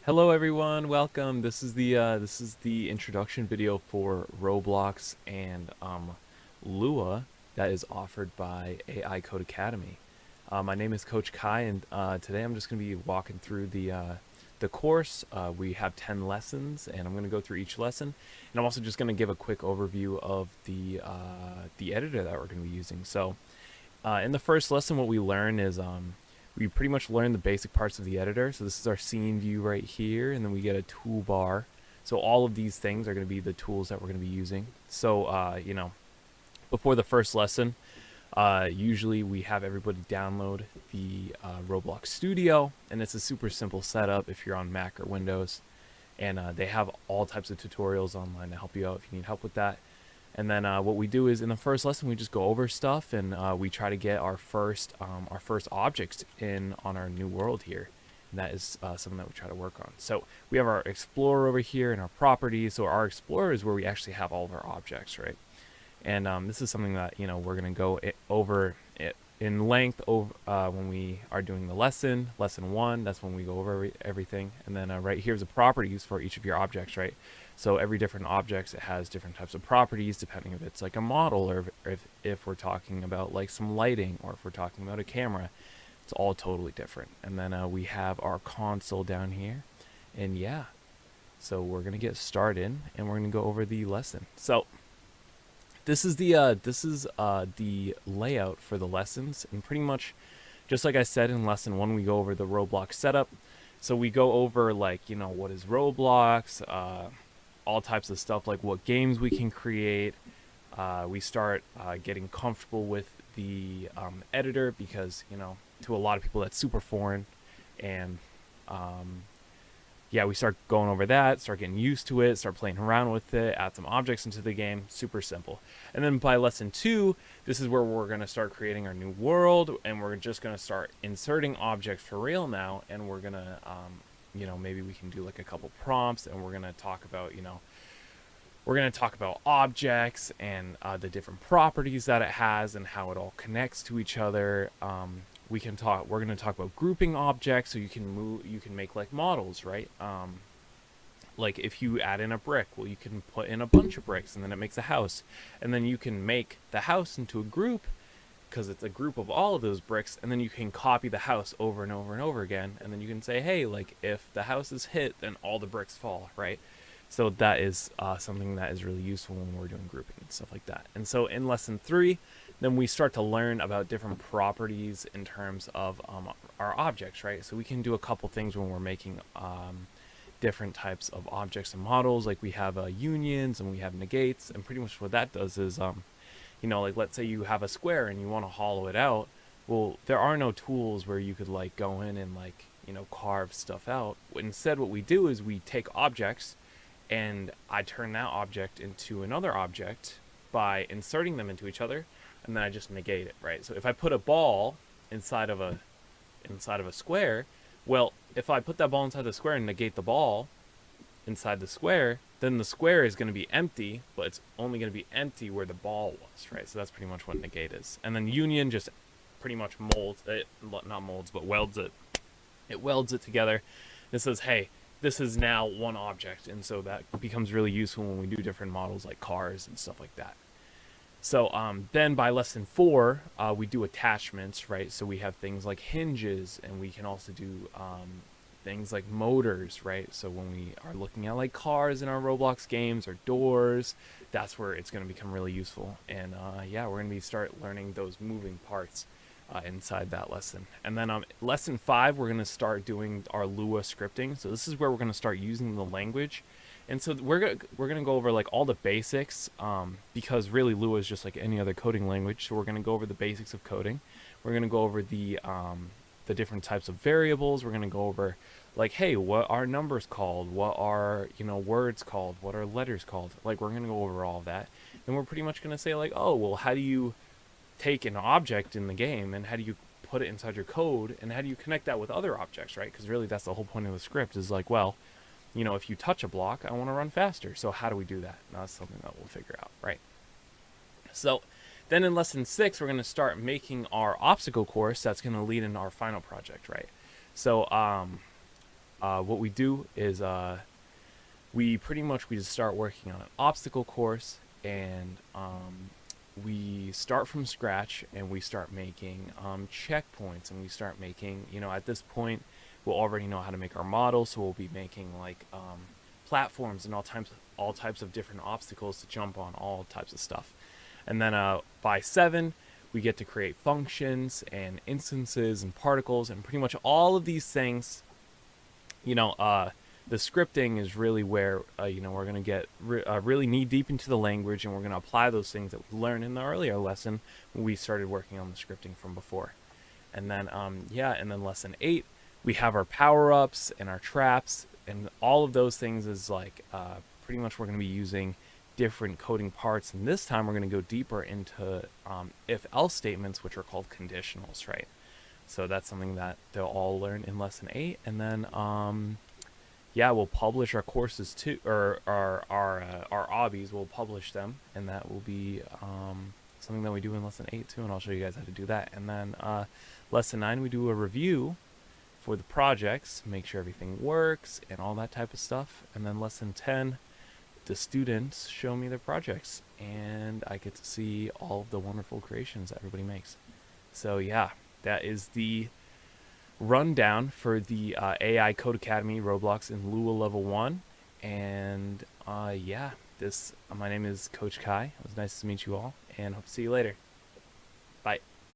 Hello everyone, welcome. This is the introduction video for Roblox and Lua that is offered by AI Code Academy. My name is Coach Kai, and today I'm just going to be walking through the course. We have 10 lessons, and I'm going to go through each lesson, and I'm also just going to give a quick overview of the editor that we're going to be using. So, in the first lesson, what we learn is we pretty much learn the basic parts of the editor. So this is our scene view right here, and then we get a toolbar. So all of these things are going to be the tools that we're going to be using. So, before the first lesson, usually we have everybody download the Roblox Studio, and it's a super simple setup if you're on Mac or Windows. And they have all types of tutorials online to help you out if you need help with that. And then what we do is in the first lesson we just go over stuff, and we try to get our first objects in on our new world here. And that is something that we try to work on. So we have our explorer over here and our properties. So our explorer is where we actually have all of our objects, right? And this is something that we're gonna go over it in length over when we are doing the lesson 1. That's when we go over everything. And then right here's the properties for each of your objects, right? So every different objects, it has different types of properties depending if it's like a model, or if we're talking about like some lighting, or if we're talking about a camera. It's all totally different. And then we have our console down here, and yeah, so we're gonna get started and we're gonna go over the lesson. So this is the layout for the lessons, and pretty much just like I said in lesson 1, we go over the Roblox setup. So we go over like what is Roblox, all types of stuff like what games we can create. We start getting comfortable with the editor because to a lot of people that's super foreign, and yeah, we start going over that, start getting used to it, start playing around with it, add some objects into the game. Super simple. And then by lesson 2, this is where we're going to start creating our new world, and we're just going to start inserting objects for real now. And we're going to maybe we can do like a couple prompts, and we're going to talk about objects and the different properties that it has and how it all connects to each other. We're going to talk about grouping objects, so you can make like models, right? Like if you add in a brick, well, you can put in a bunch of bricks and then it makes a house. And then you can make the house into a group because it's a group of all of those bricks, and then you can copy the house over and over and over again. And then you can say, hey, like if the house is hit, then all the bricks fall, right? So that is something that is really useful when we're doing grouping and stuff like that. And so in lesson 3, then we start to learn about different properties in terms of our objects, right? So we can do a couple things when we're making different types of objects and models. Like we have unions and we have negates, and pretty much what that does is, like let's say you have a square and you want to hollow it out. Well, there are no tools where you could like go in and like carve stuff out. Instead, what we do is we take objects, and I turn that object into another object by inserting them into each other, and then I just negate it, right? So if I put a ball inside of a square, well, if I put that ball inside the square and negate the ball inside the square, then the square is going to be empty, but it's only going to be empty where the ball was, right? So that's pretty much what negate is. And then union just pretty much molds it, not molds, but welds it. It welds it together. It says, hey, this is now one object, and so that becomes really useful when we do different models like cars and stuff like that. So then by lesson 4, we do attachments, right? So we have things like hinges, and we can also do things like motors, right? So when we are looking at like cars in our Roblox games or doors, that's where it's going to become really useful. And yeah, we're going to start learning those moving parts inside that lesson. And then lesson 5, we're going to start doing our Lua scripting. So this is where we're going to start using the language. And so we're gonna go over like all the basics, because really Lua is just like any other coding language. So we're gonna go over the basics of coding. We're gonna go over the different types of variables. We're gonna go over like, hey, what are numbers called? What are words called? What are letters called? Like we're gonna go over all of that. And we're pretty much gonna say like, oh, well, how do you take an object in the game and how do you put it inside your code, and how do you connect that with other objects, right? Because really that's the whole point of the script is like, well, if you touch a block, I want to run faster. So how do we do that? Now, that's something that we'll figure out, right? So then in lesson 6, we're going to start making our obstacle course that's going to lead into our final project, right? So what we do is we pretty much we just start working on an obstacle course, and we start from scratch, and we start making checkpoints, and we start making, at this point we'll already know how to make our model, so we'll be making like platforms and all types of different obstacles to jump on, all types of stuff. And then by 7 we get to create functions and instances and particles and pretty much all of these things. you know, uh, the scripting is really where we're gonna get really knee deep into the language, and we're gonna apply those things that we learned in the earlier lesson when we started working on the scripting from before. And then and then lesson 8, we have our power ups and our traps, and all of those things is like pretty much we're gonna be using different coding parts, and this time we're gonna go deeper into if else statements, which are called conditionals, right? So that's something that they'll all learn in lesson 8, and then we'll publish our courses too, or our obbies. We'll publish them, and that will be something that we do in lesson 8 too. And I'll show you guys how to do that. And then lesson 9, we do a review for the projects, make sure everything works and all that type of stuff. And then lesson 10, the students show me their projects, and I get to see all of the wonderful creations that everybody makes. So yeah, that is the rundown for the AI Code Academy Roblox in Lua Level 1. And my name is Coach Kai. It was nice to meet you all, and hope to see you later. Bye.